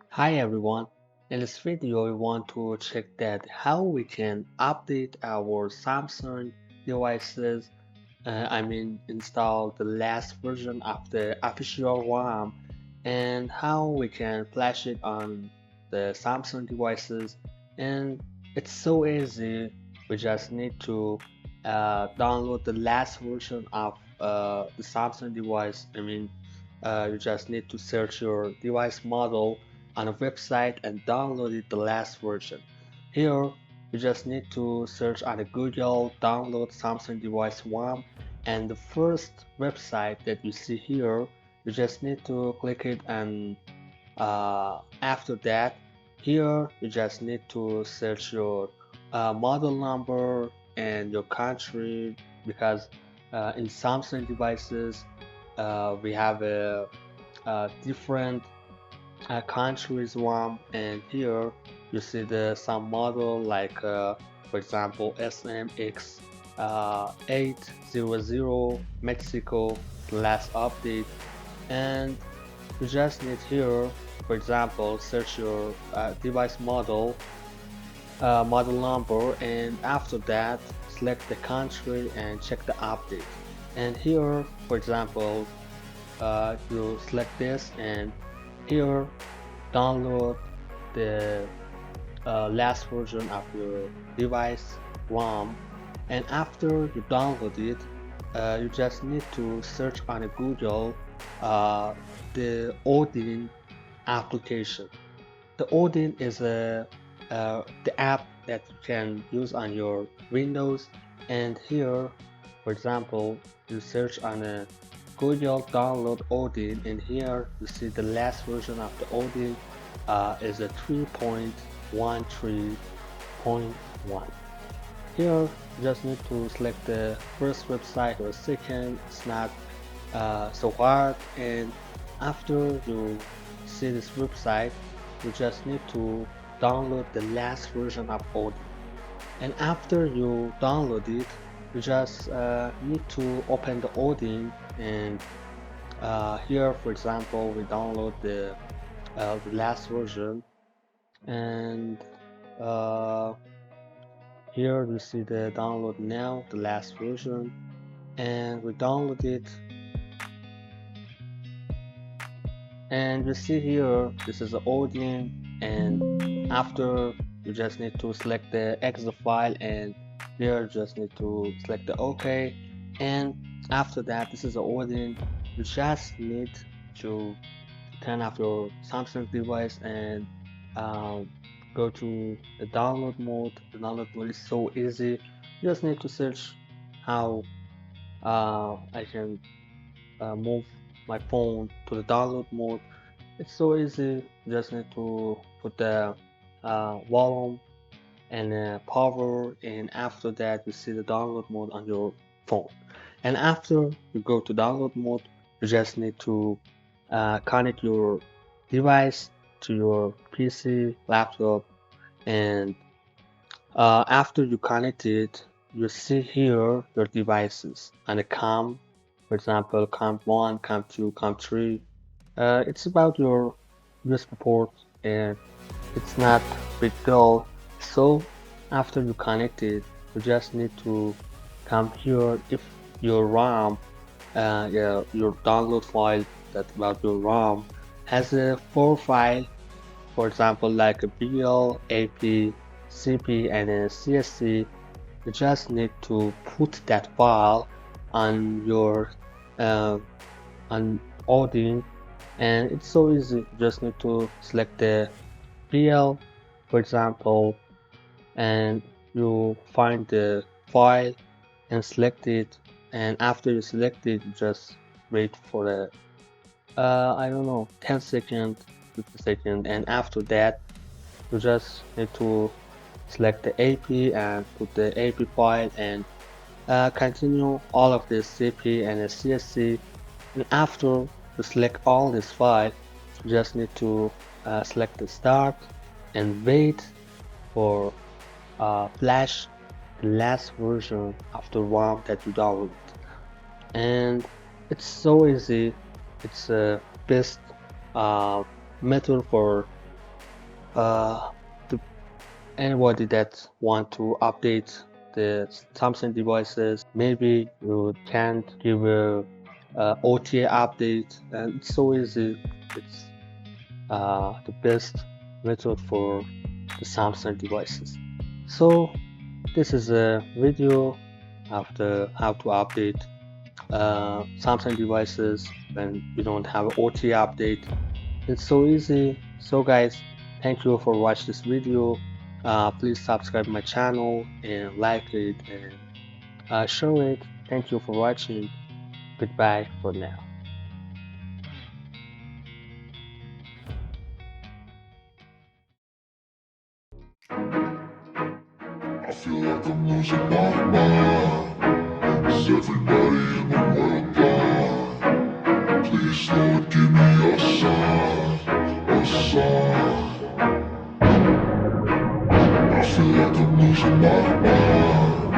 Hi everyone. In this video, we want to check that how we can update our Samsung devices. Install the last version of the official ROM and how we can flash it on the Samsung devices. And it's so easy. We just need to download the last version of the Samsung device. You just need to search your device model on a website and download it the last version. Here, you just need to search on the Google, download Samsung device ROM, and the first website that you see here, you just need to click it, and after that, here you just need to search your model number and your country, because in Samsung devices we have a different countries one, and here you see the some model like for example SMX 800 Mexico last update. And you just need here, for example, search your device model number, and after that select the country and check the update. And here, for example, you select this, and here download the last version of your device ROM. And after you download it, you just need to search on Google the Odin application. The Odin is the app that you can use on your Windows. And here, for example, you search on a Google download Odin, and here you see the last version of the Odin is a 3.13.1. Here, you just need to select the first website or second. It's not so hard. And after you see this website, you just need to download the last version of Odin. And after you download it, you just need to open the Odin. And here, for example, we download the last version. And uh, here we see the download now, the last version, and we download it. And you see here, this is the Odin. And after, you just need to select the exe file, and here just need to select the OK. And after that, this is the Odin. You just need to turn off your Samsung device and um, go to the download mode. The download mode is so easy. You just need to search how I can move my phone to the download mode. It's so easy. You just need to put the volume and power, and after that you see the download mode on your phone. And after you go to download mode, you just need to connect your device to your PC, laptop, and after you connect it, you see here your devices and the COM, for example, COM1, COM2, COM3. It's about your USB port, and it's not big deal. So after you connect it, you just need to come here. If your RAM, yeah, your download file that about your RAM has a 4 file, for example, like a BL, AP, CP, and a CSC, you just need to put that file on your uh, on Odin, and it's so easy. You just need to select the BL, for example, and you find the file and select it. And after you select it, you just wait for the I don't know, 10 seconds, 50 seconds, and after that you just need to select the AP and put the AP file, and continue all of this CP and the CSC. And after you select all this file, you just need to select the start, and wait for Flash, the last version of the ROM that you download. And it's so easy. It's a best uh, method for the anybody that want to update the Samsung devices. Maybe you can't give a OTA update, and it's so easy. It's the best method for the Samsung devices. So this is a video of how to update Samsung devices when you don't have an OTA update. It's so easy. So guys, thank you for watching this video. Please subscribe my channel and like it and share it. Thank you for watching. Goodbye for now. I feel like I'm losing my mind. Is everybody in the world gone? Please, Lord, give me a sign, a sign. I feel like I'm losing my mind.